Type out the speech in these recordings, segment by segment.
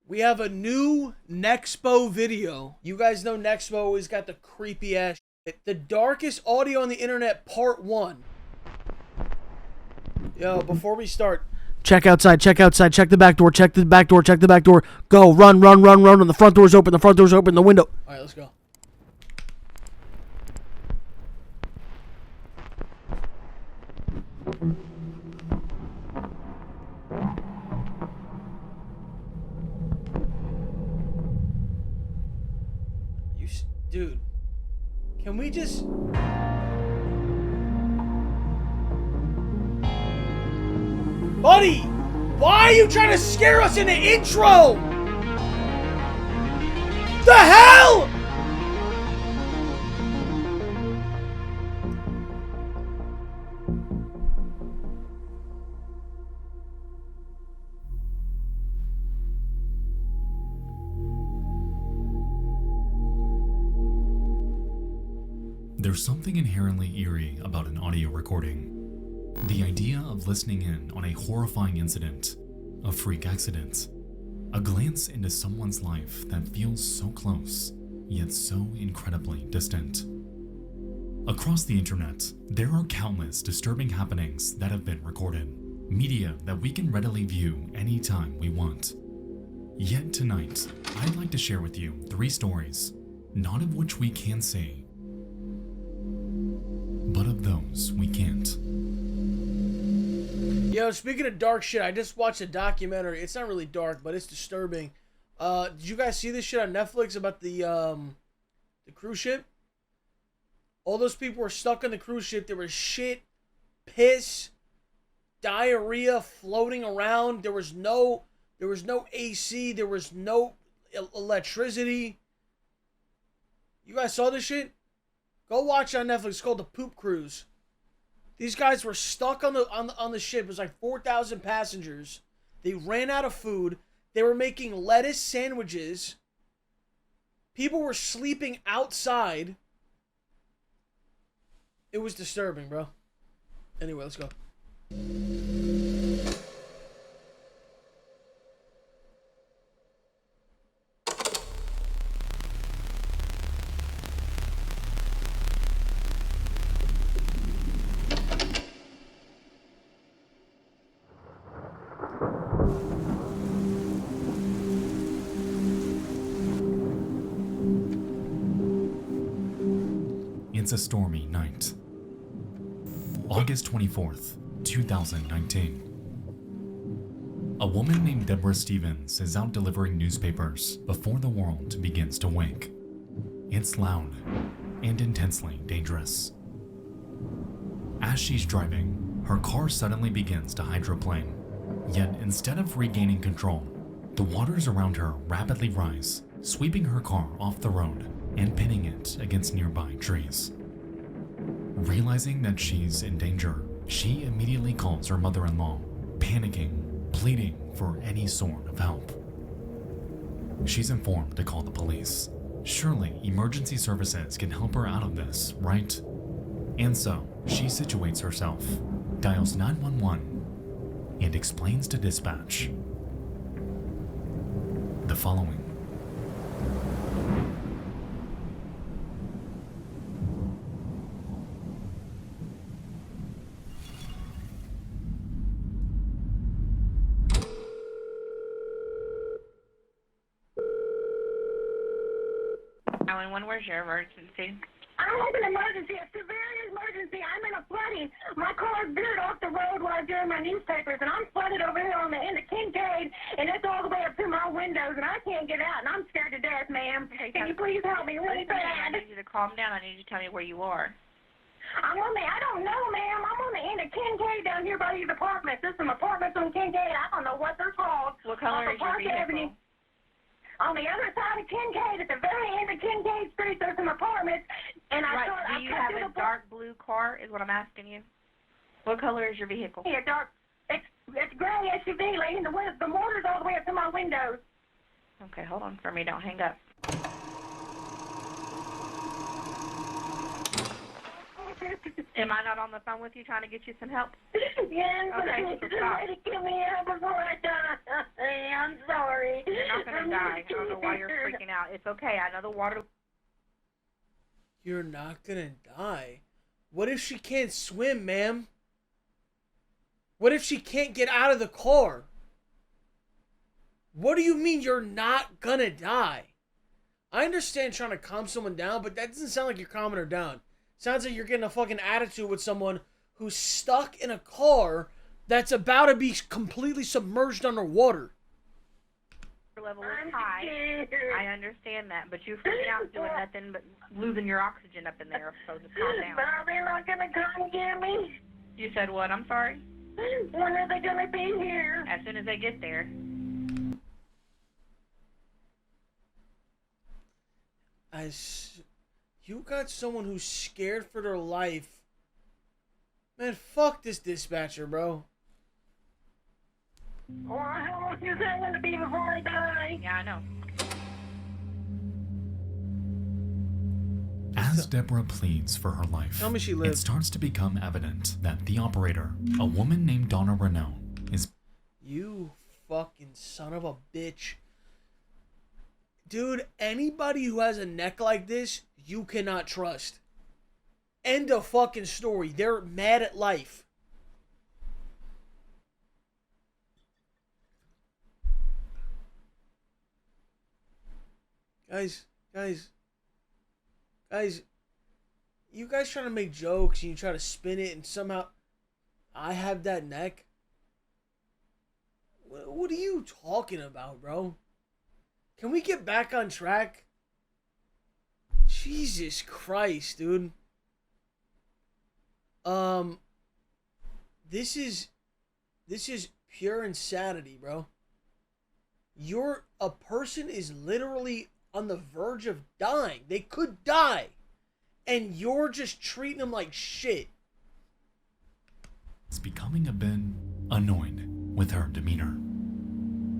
We have a new NEXPO video. You guys know NEXPO always got the creepy ass shit. The darkest audio on the internet, part 1. Yo, before we start, check outside, check outside, check the back door, check the back door, check the back door. Go, run, run, run, run, and the front door's open, the window. Alright, let's go. Dude, can we just... Buddy, why are you trying to scare us in the intro? The hell? There's something inherently eerie about an audio recording. The idea of listening in on a horrifying incident, a freak accident, a glance into someone's life that feels so close, yet so incredibly distant. Across the internet, there are countless disturbing happenings that have been recorded, media that we can readily view anytime we want. Yet tonight, I'd like to share with you 3 stories, not of which we can say, but of those we can't. Yo, speaking of dark shit, I just watched a documentary. It's not really dark, but it's disturbing. Did you guys see this shit on Netflix about the cruise ship? All those people were stuck on the cruise ship. There was shit, piss, diarrhea floating around. There was no AC. There was no electricity. You guys saw this shit? Go watch it on Netflix. It's called The Poop Cruise. These guys were stuck on the ship. It was like 4,000 passengers. They ran out of food. They were making lettuce sandwiches. People were sleeping outside. It was disturbing, bro. Anyway, let's go. It's a stormy night. August 24th, 2019. A woman named Deborah Stevens is out delivering newspapers before the world begins to wake. It's loud and intensely dangerous. As she's driving, her car suddenly begins to hydroplane. Yet instead of regaining control, the waters around her rapidly rise, sweeping her car off the road and pinning it against nearby trees. Realizing that she's in danger, she immediately calls her mother-in-law, panicking, pleading for any sort of help. She's informed to call the police. Surely emergency services can help her out of this, right? And so, she situates herself, dials 911, and explains to dispatch the following. Where's your emergency? I have an emergency, a severe emergency. I'm in a flooding. My car veered off the road while I was doing my newspapers, and I'm flooded over here on the end of Kincaid, and it's all the way up to my windows, and I can't get out, and I'm scared to death, ma'am. Can you please help me really bad? I need you to calm down. I need you to tell me where you are. I don't know, ma'am. I'm on the end of Kincaid down here by these apartments. There's some apartments on Kincaid. I don't know what they're called. What color is your vehicle? Avenue. On the other side of Kincaid, at the very end of Kincaid Street, there's some apartments, and Right. Do you have a dark blue car, is what I'm asking you? What color is your vehicle? Yeah, dark. It's gray SUV, lady. The mortar's all the way up to my windows. Okay, hold on for me. Don't hang up. Am I not on the phone with you trying to get you some help? Yes, but I Okay, need so stop. somebody to get me out before I die. I'm sorry. You're not going to die. I don't know why you're freaking out. It's okay. I know the water... You're not gonna die. What if she can't swim, ma'am? What if she can't get out of the car? What do you mean you're not gonna die? I understand trying to calm someone down, but that doesn't sound like you're calming her down. Sounds like you're getting a fucking attitude with someone who's stuck in a car that's about to be completely submerged underwater. level is high. I understand that, but you freaking out doing nothing but losing your oxygen up in there, so just calm down. But are they not going to come get me? You said what? I'm sorry? When are they going to be here? As soon as they get there. You got someone who's scared for their life. Man, fuck this dispatcher, bro. Well, how long is that going to be before I die? Yeah, I know. As Deborah pleads for her life, Tell me she lived. it starts to become evident that the operator, a woman named Donna Renault, is... You fucking son of a bitch. Dude, anybody who has a neck like this, you cannot trust. End of fucking story. They're mad at life. Guys, you guys trying to make jokes and you try to spin it and somehow I have that neck? What are you talking about, bro? Can we get back on track? Jesus Christ, dude. This is pure insanity, bro. A person is literally on the verge of dying. They could die. And you're just treating them like shit. Is becoming a bit annoyed with her demeanor.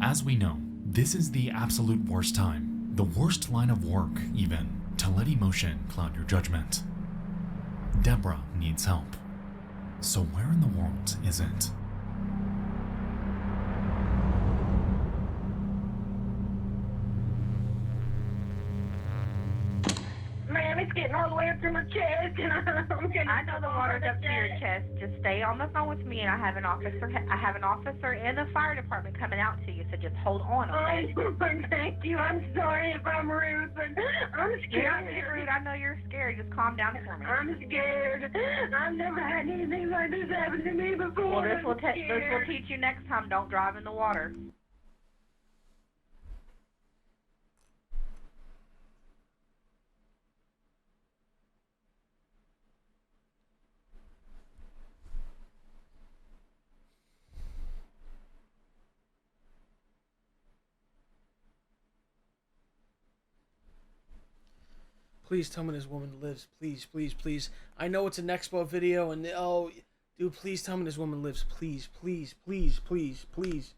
As we know, this is the absolute worst time, the worst line of work, even, to let emotion cloud your judgment. Deborah needs help. So where in the world is it? Man, it's getting all the way up to my chest, and I know the water's up to your chest. Just stay on the phone with me, and I have an officer and the fire department coming out to you. So just hold on, okay? Thank you. I'm sorry if I'm rude, but I'm You're scared. not being rude. I know you're scared. Just calm down for me. I'm scared. I've never had anything like this happen to me before. Well, this will I'm scared. teach you next time. Don't drive in the water. Please tell me this woman lives. Please, please, please. I know it's a NEXPO video and oh, dude, please tell me this woman lives. Please, please, please, please, please.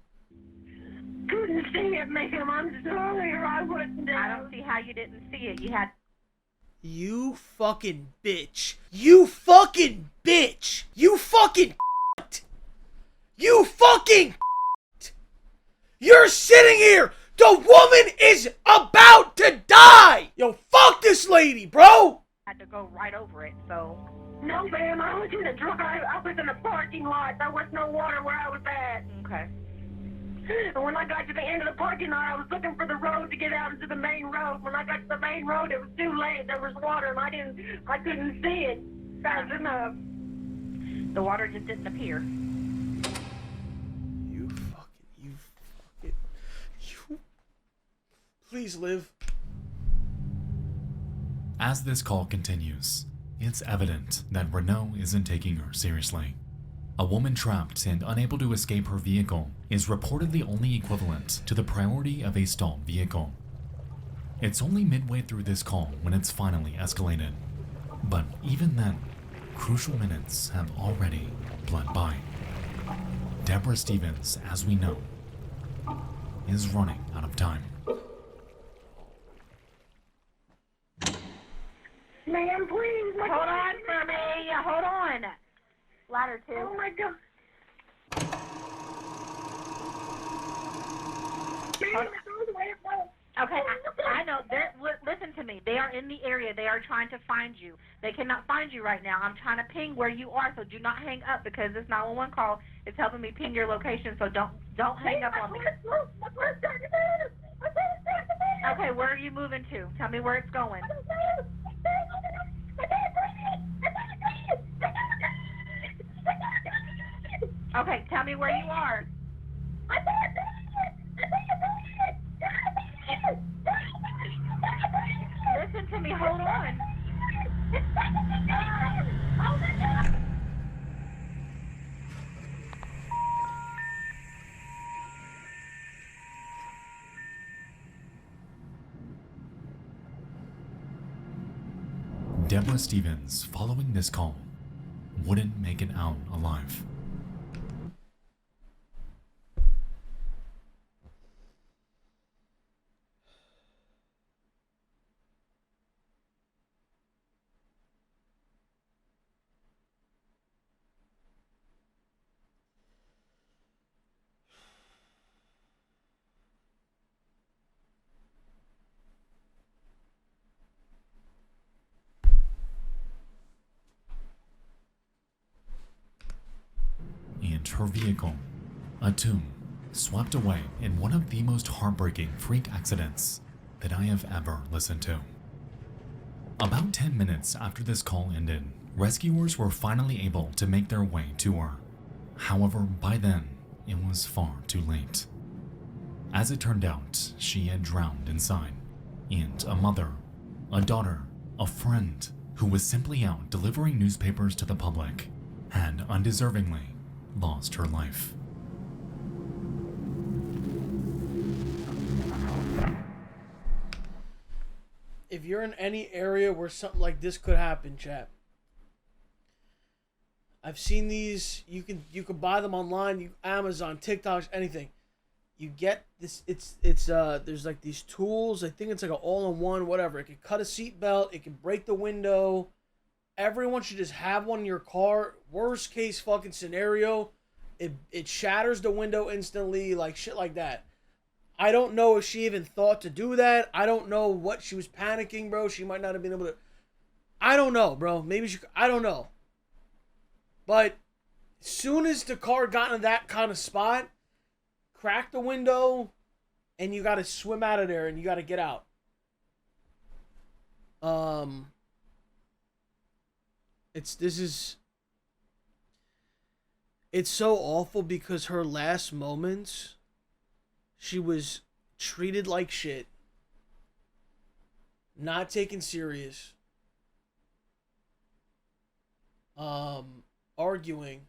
Couldn't see it, ma'am. I'm sorry, or I wouldn't. I don't see how you didn't see it. You had... You fucking bitch. You fucking bitch. You fucking You fucking You're sitting here. The woman is about to die. Yo, fuck this lady, bro. had to go right over it, so... No, ma'am. I was in the truck. I was in the parking lot. There was no water where I was at. Okay. And when I got to the end of the parking lot, I was looking for the road to get out into the main road. When I got to the main road, it was too late. There was water, and I couldn't see it fast enough. The water just didn't appear. Please live. As this call continues, it's evident that Renault isn't taking her seriously. A woman trapped and unable to escape her vehicle is reportedly only equivalent to the priority of a stalled vehicle. It's only midway through this call when it's finally escalated. But even then, crucial minutes have already bled by. Deborah Stevens, as we know, is running out of time. Ma'am, please. Hold on for me. Hold on. Ladder 2. Oh, my God. Okay, I know. Listen to me. They are in the area. They are trying to find you. They cannot find you right now. I'm trying to ping where you are, so do not hang up because this 911 call is helping me ping your location. So don't hang up on me. Okay, where are you moving to? Tell me where it's going. Okay, tell me where you are. Listen to me. Hold on. Deborah Stevens, following this call, wouldn't make it out alive. And her vehicle, a tomb, swept away in one of the most heartbreaking freak accidents that I have ever listened to. About 10 minutes after this call ended, rescuers were finally able to make their way to her. However, by then, it was far too late. As it turned out, she had drowned inside, and a mother, a daughter, a friend who was simply out delivering newspapers to the public had undeservingly lost her life. If you're in any area where something like this could happen, chat, I've seen these. You can buy them online, Amazon, TikToks, anything. You get this. It's there's like these tools. I think it's like an all-in-one, whatever. It can cut a seat belt. It can break the window. Everyone should just have one in your car. Worst case fucking scenario, it shatters the window instantly, like shit like that. I don't know if she even thought to do that. I don't know what she was panicking, bro. She might not have been able to. I don't know, bro. Maybe she. I don't know. But as soon as the car got in that kind of spot, crack the window, and you got to swim out of there, and you got to get out. It's so awful because her last moments, she was treated like shit, not taken serious, arguing,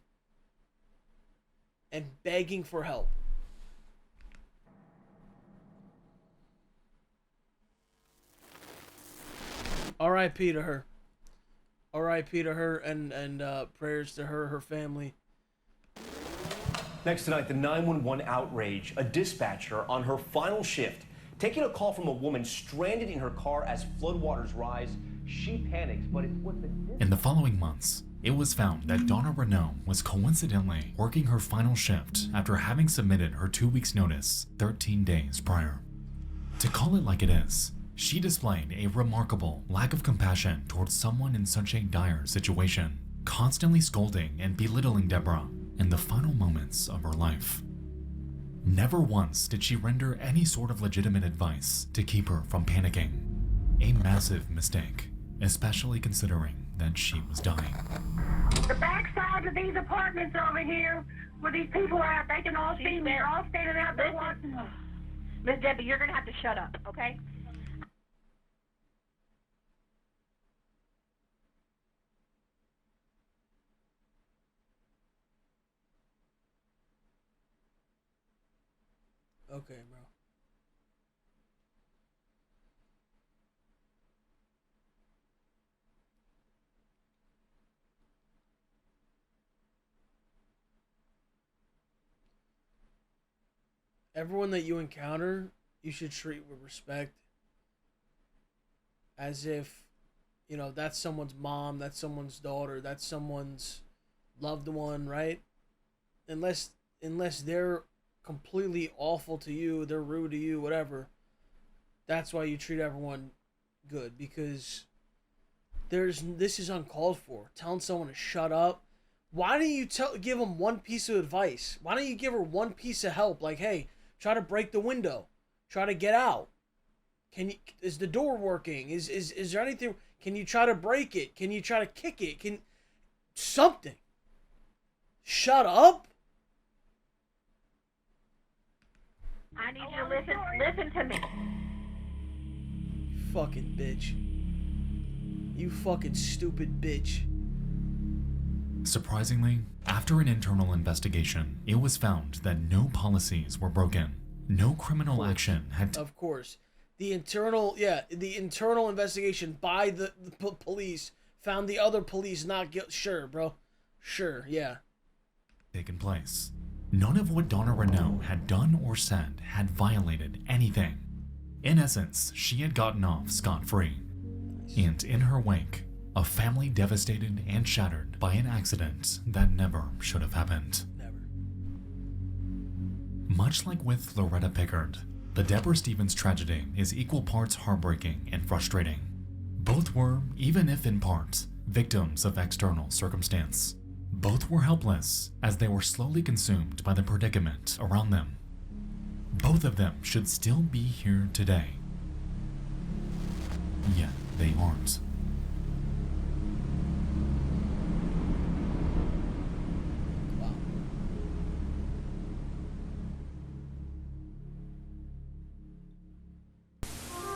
and begging for help. R.I.P. to her. R.I.P. to her, and prayers to her family. Next tonight, the 911 outrage. A dispatcher on her final shift, taking a call from a woman stranded in her car as floodwaters rise. She panics, but it's what the... In the following months, it was found that Donna Renault was coincidentally working her final shift after having submitted her 2 weeks' notice 13 days prior. To call it like it is, she displayed a remarkable lack of compassion towards someone in such a dire situation, constantly scolding and belittling Deborah in the final moments of her life. Never once did she render any sort of legitimate advice to keep her from panicking. A massive mistake, especially considering that she was dying. The backside of these apartments over here, where these people are at, they can all see me. They're all standing out there watching. Miss Debbie, you're going to have to shut up, okay? Okay, bro. Everyone that you encounter, you should treat with respect, as if You know, that's someone's mom, that's someone's daughter, that's someone's loved one, right? Unless they're completely awful to you, they're rude to you, whatever. That's why you treat everyone good, because this is uncalled for. Telling someone to shut up. Why don't you give them one piece of advice? Why don't you give her one piece of help? Like, hey, try to break the window. Try to get out. Is the door working? Is there anything? Can you try to break it? Can you try to kick it? Something. Shut up. I need you to listen to me. You fucking bitch. You fucking stupid bitch. Surprisingly, after an internal investigation, it was found that no policies were broken. No criminal action had... Of course. The internal investigation by the police found the other police not guilty. Sure, bro. Sure, yeah. ...taken place. None of what Donna Renault had done or said had violated anything. In essence, she had gotten off scot-free. And in her wake, a family devastated and shattered by an accident that never should have happened. Never. Much like with Loretta Pickard, the Deborah Stevens tragedy is equal parts heartbreaking and frustrating. Both were, even if in part, victims of external circumstance. Both were helpless as they were slowly consumed by the predicament around them. Both of them should still be here today. Yet they aren't.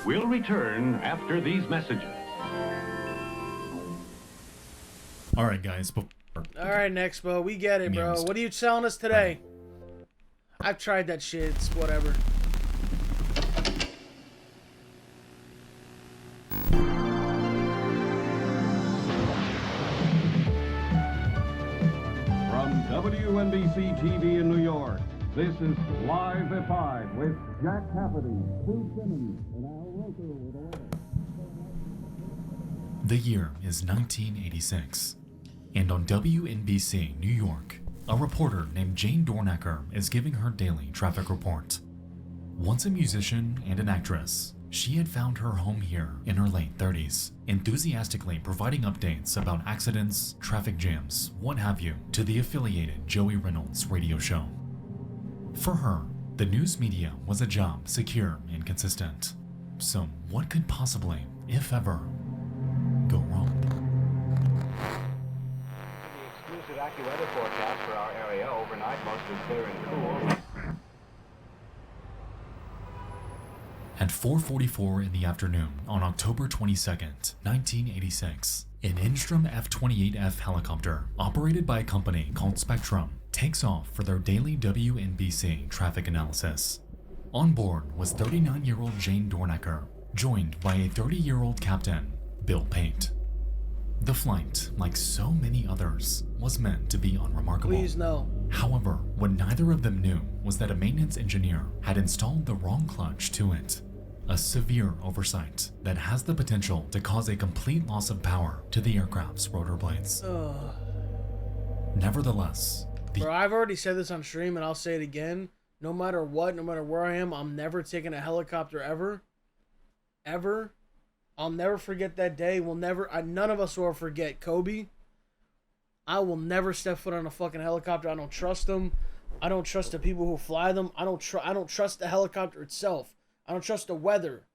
We'll return after these messages. All right, guys. All right, NEXPO, we get it, bro. What are you selling us today? I've tried that shit. It's whatever. From WNBC TV in New York, this is Live at 5 with Jack Cafferty, Sue Simmons, and Al Roker with the weather. The year is 1986, and on WNBC New York, a reporter named Jane Dornacker is giving her daily traffic report. Once a musician and an actress, she had found her home here in her late 30s, enthusiastically providing updates about accidents, traffic jams, what have you, to the affiliated Joey Reynolds radio show. For her, the news media was a job secure and consistent. So what could possibly, if ever, go wrong? The exclusive AccuWeather forecast for our area overnight, mostly clear and cool. At 4:44 in the afternoon on October 22nd, 1986, an Instrom F-28F helicopter, operated by a company called Spectrum, takes off for their daily WNBC traffic analysis. On board was 39-year-old Jane Dornacker, joined by a 30-year-old captain, Bill Pate. The flight, like so many others, was meant to be unremarkable. Please no. However, what neither of them knew was that a maintenance engineer had installed the wrong clutch to it. A severe oversight that has the potential to cause a complete loss of power to the aircraft's rotor blades. Nevertheless, Bro, I've already said this on stream and I'll say it again. No matter what, no matter where I am, I'm never taking a helicopter ever. Ever. I'll never forget that day. None of us will ever forget Kobe. I will never step foot on a fucking helicopter. I don't trust them. I don't trust the people who fly them. I don't trust the helicopter itself. I don't trust the weather.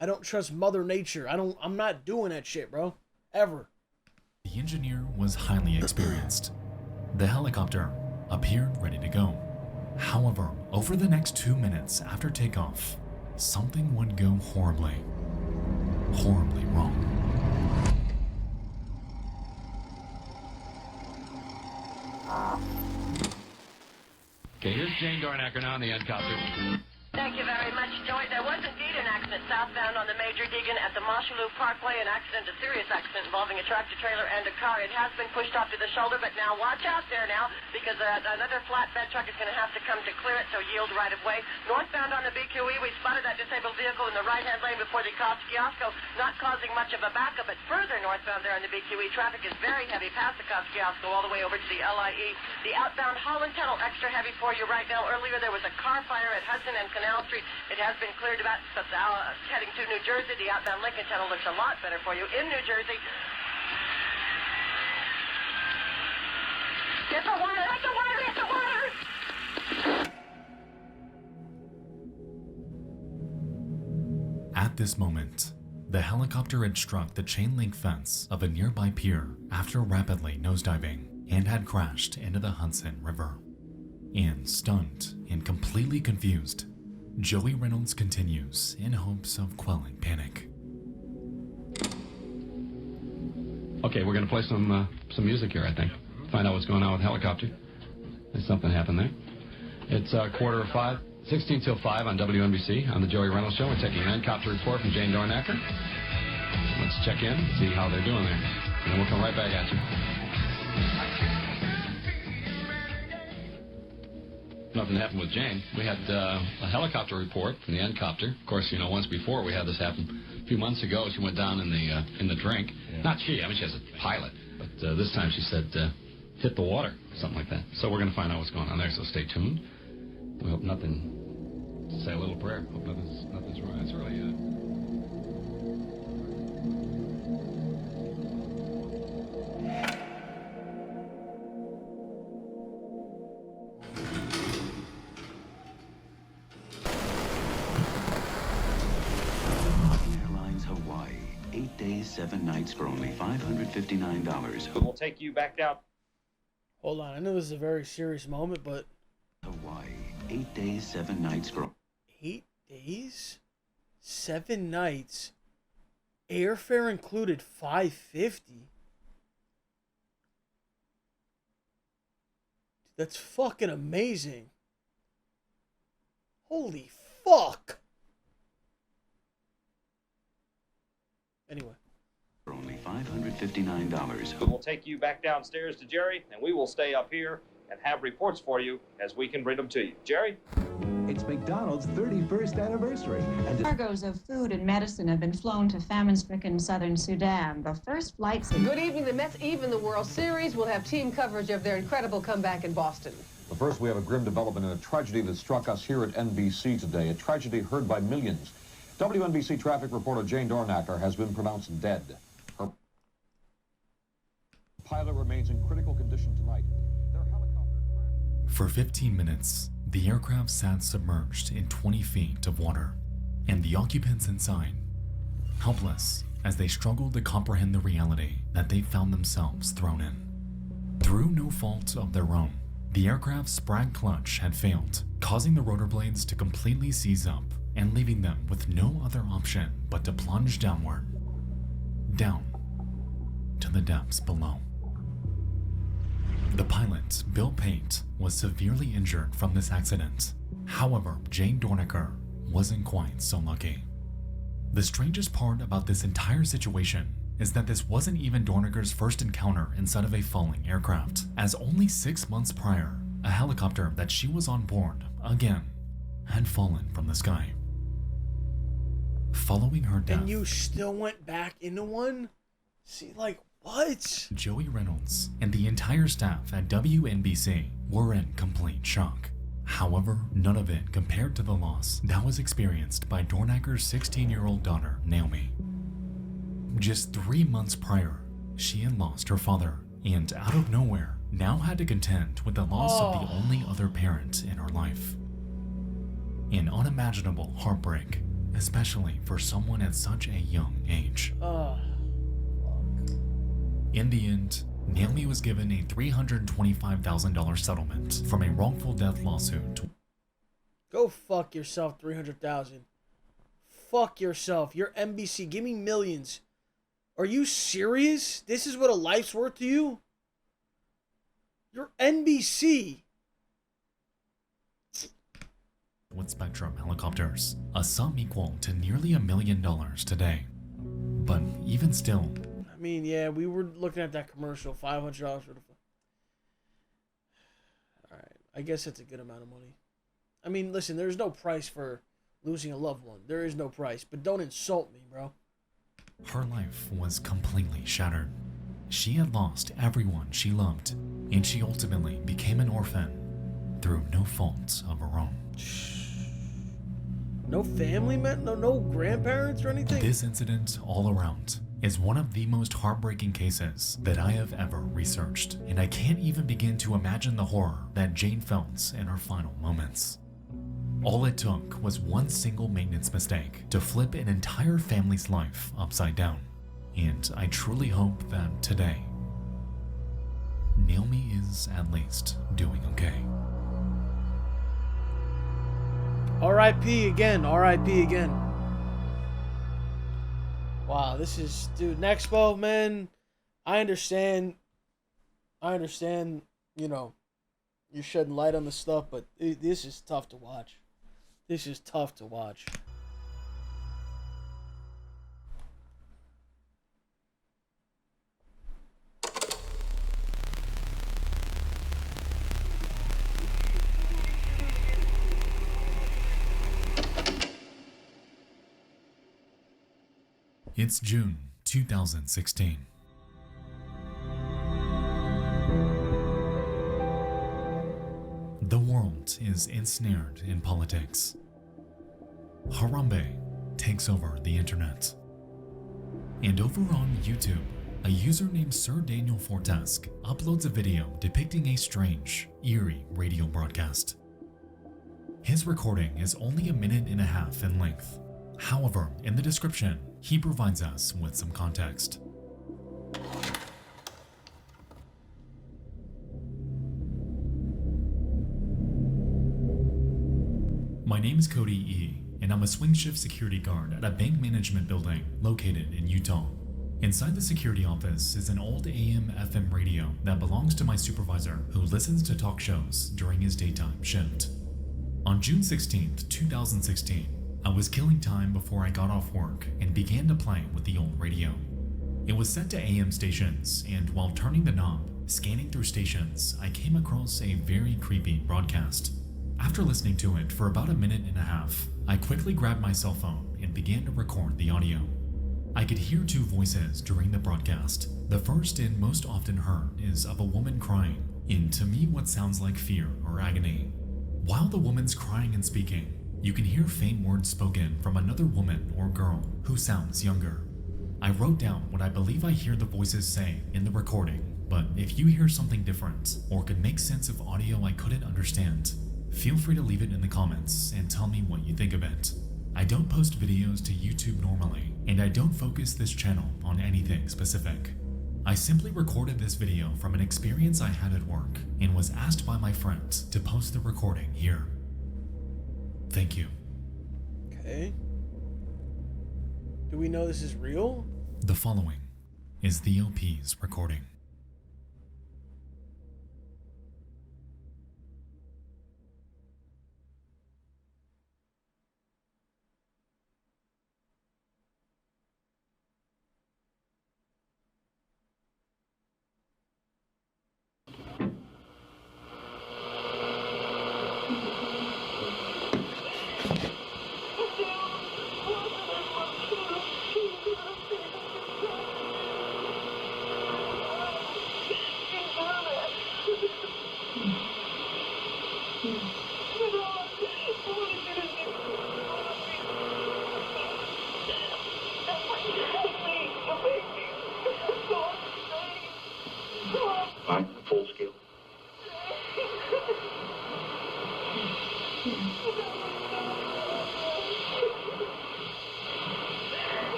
I don't trust Mother Nature. I'm not doing that shit, bro. Ever. the engineer was highly experienced. The helicopter appeared ready to go. However, over the next 2 minutes after takeoff, something would go horribly wrong. Okay, here's Jane Dornacker now on the helicopter. Thank you very much, Joey. There was indeed an accident. southbound on the Major Deegan at the Moshulu Parkway. An accident, a serious accident involving a tractor-trailer and a car. It has been pushed off to the shoulder, but now watch out there now because another flatbed truck is going to have to come to clear it, so yield right of way. Northbound on the BQE, we spotted that disabled vehicle in the right-hand lane before the Kiosko, not causing much of a backup, but further northbound there on the BQE, traffic is very heavy past the Kiosko all the way over to the LIE. The outbound Holland Tunnel, extra heavy for you right now. Earlier there was a car fire at Hudson and Canal Street. It has been cleared about heading to New Jersey. The outbound Lincoln Tunnel looks a lot better for you in New Jersey. Get the water! Get the water! Get the water! At this moment, the helicopter had struck the chain link fence of a nearby pier after rapidly nosediving and had crashed into the Hudson River. And stunned and completely confused, Joey Reynolds continues in hopes of quelling panic. Okay, we're going to play some music here, I think. Find out what's going on with the helicopter. There's something happened there. It's 5:15, 16 till 5 on WNBC on the Joey Reynolds Show. We're taking an helicopter report from Jane Dornacker. Let's check in, see how they're doing there. And then we'll come right back at you. Nothing happened with Jane. We had a helicopter report from the Encopter. Of course, you know, once before we had this happen. A few months ago, she went down in the drink. Yeah. Not she. I mean, she has a pilot. But this time she said, hit the water, something like that. So we're going to find out what's going on there, so stay tuned. We hope nothing... Say a little prayer. Hope nothing's wrong. It's really... Airlines Hawaii. 8 days, 7 nights for only $559. We'll take you back down. Hold on, I know this is a very serious moment, but... Hawaii. 8 days, 7 nights for... 8 days? 7 nights? Airfare included $550? That's fucking amazing. Holy fuck! Anyway. For only $559. We'll take you back downstairs to Jerry, and we will stay up here and have reports for you as we can bring them to you. Jerry? It's McDonald's 31st anniversary. And cargoes of food and medicine have been flown to famine-stricken southern Sudan. The first flights... Good evening. The Mets even the World Series. Will have team coverage of their incredible comeback in Boston. But first, we have a grim development in a tragedy that struck us here at NBC today. A tragedy heard by millions. WNBC traffic reporter Jane Dornacker has been pronounced dead. Her pilot remains in critical condition tonight. Their helicopter crashed. For 15 minutes, the aircraft sat submerged in 20 feet of water, and the occupants inside, helpless as they struggled to comprehend the reality that they found themselves thrown in. Through no fault of their own, the aircraft's sprag clutch had failed, causing the rotor blades to completely seize up and leaving them with no other option but to plunge downward, down to the depths below. The pilot, Bill Pate, was severely injured from this accident. However, Jane Dornacker wasn't quite so lucky. The strangest part about this entire situation is that this wasn't even Dornacker's first encounter inside of a falling aircraft, as only 6 months prior, a helicopter that she was on board, again, had fallen from the sky. Following her death... And you still went back into one? See, like, what? Joey Reynolds and the entire staff at WNBC were in complete shock. However, none of it compared to the loss that was experienced by Dornacker's 16-year-old daughter, Naomi. Just 3 months prior, she had lost her father, and out of nowhere, now had to contend with the loss of the only other parent in her life. An unimaginable heartbreak, especially for someone at such a young age. In the end, Naomi was given a $325,000 settlement from a wrongful death lawsuit. Go fuck yourself, $300,000. Fuck yourself. You're NBC. Give me millions. Are you serious? This is what a life's worth to you? You're NBC. with Spectrum helicopters, a sum equal to nearly $1 million today. But even still, I mean, yeah, we were looking at that commercial, $500 for the. All right, I guess that's a good amount of money. I mean, listen, there's no price for losing a loved one. There is no price, but don't insult me, bro. her life was completely shattered. She had lost everyone she loved, and she ultimately became an orphan through no fault of her own. No family, man? No grandparents or anything? This incident all around is one of the most heartbreaking cases that I have ever researched, and I can't even begin to imagine the horror that Jane felt in her final moments. All it took was one single maintenance mistake to flip an entire family's life upside down, and I truly hope that today, Naomi is at least doing okay. R.I.P. again, R.I.P. again. Wow, this is, dude, NEXPO, man, I understand, you know, you're shedding light on the stuff, but this is tough to watch. This is tough to watch. It's June 2016. The world is ensnared in politics. Harambe takes over the internet. And over on YouTube, a user named Sir Daniel Fortesque uploads a video depicting a strange, eerie radio broadcast. His recording is only 1.5 minutes in length. However, in the description, he provides us with some context. My name is Cody E., and I'm a swing shift security guard at a bank management building located in Utah. Inside the security office is an old AM/FM radio that belongs to my supervisor, who listens to talk shows during his daytime shift. On June 16th, 2016, I was killing time before I got off work and began to play with the old radio. It was set to AM stations, and while turning the knob, scanning through stations, I came across a very creepy broadcast. After listening to it for about 1.5 minutes, I quickly grabbed my cell phone and began to record the audio. I could hear 2 voices during the broadcast. The first and most often heard is of a woman crying, in to me what sounds like fear or agony. While the woman's crying and speaking, you can hear faint words spoken from another woman or girl who sounds younger. I wrote down what I believe I hear the voices say in the recording, but if you hear something different or could make sense of audio I couldn't understand, feel free to leave it in the comments and tell me what you think of it. I don't post videos to YouTube normally, and I don't focus this channel on anything specific. I simply recorded this video from an experience I had at work and was asked by my friend to post the recording here. Thank you. Okay. Do we know this is real? The following is the OP's recording.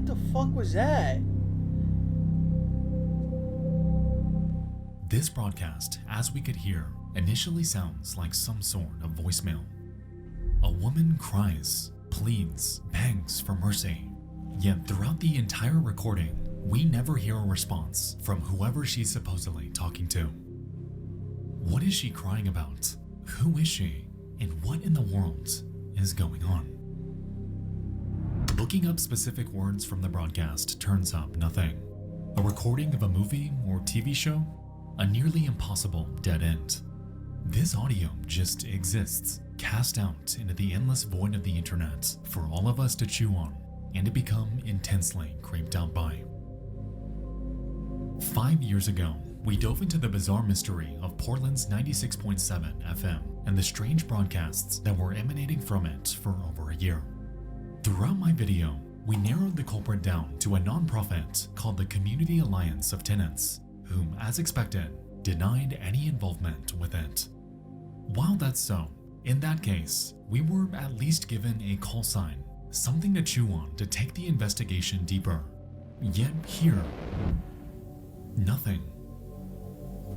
What the fuck was that? This broadcast, as we could hear, initially sounds like some sort of voicemail. A woman cries, pleads, begs for mercy. Yet throughout the entire recording, we never hear a response from whoever she's supposedly talking to. What is she crying about? Who is she? And what in the world is going on? Looking up specific words from the broadcast turns up nothing. A recording of a movie or TV show? A nearly impossible dead end. This audio just exists, cast out into the endless void of the internet for all of us to chew on and to become intensely creeped out by. 5 years ago, we dove into the bizarre mystery of Portland's 96.7 FM and the strange broadcasts that were emanating from it for over a year. Throughout my video, we narrowed the culprit down to a non-profit called the Community Alliance of Tenants, whom, as expected, denied any involvement with it. While that's so, in that case, we were at least given a call sign, something to chew on to take the investigation deeper. Yet here, nothing.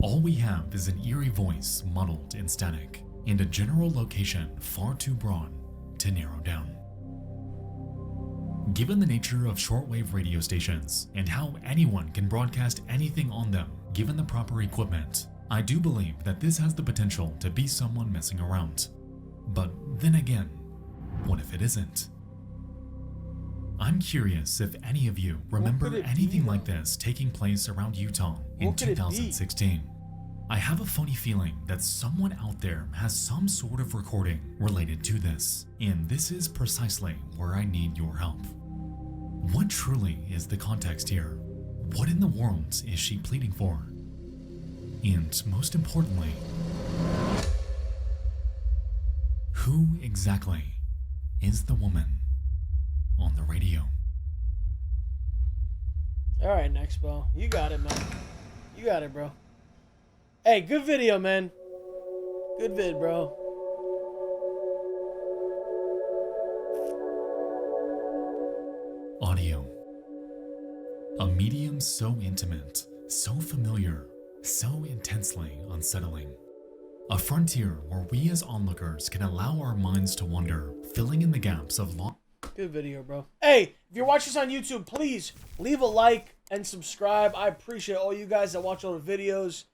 All we have is an eerie voice muddled in static, and a general location far too broad to narrow down. Given the nature of shortwave radio stations and how anyone can broadcast anything on them given the proper equipment, I do believe that this has the potential to be someone messing around. But then again, what if it isn't? I'm curious if any of you remember anything like this taking place around Utah in 2016. I have a funny feeling that someone out there has some sort of recording related to this, and this is precisely where I need your help. What truly is the context here? What in the world is she pleading for? And most importantly, who exactly is the woman on the radio? Alright, NEXPO. You got it, man. You got it, bro. Hey, good video, man. Good vid, bro. Audio. A medium so intimate, so familiar, so intensely unsettling. A frontier where we as onlookers can allow our minds to wander, filling in the gaps of long... Good video, bro. Hey, if you're watching this on YouTube, please leave a like and subscribe. I appreciate all you guys that watch all the videos.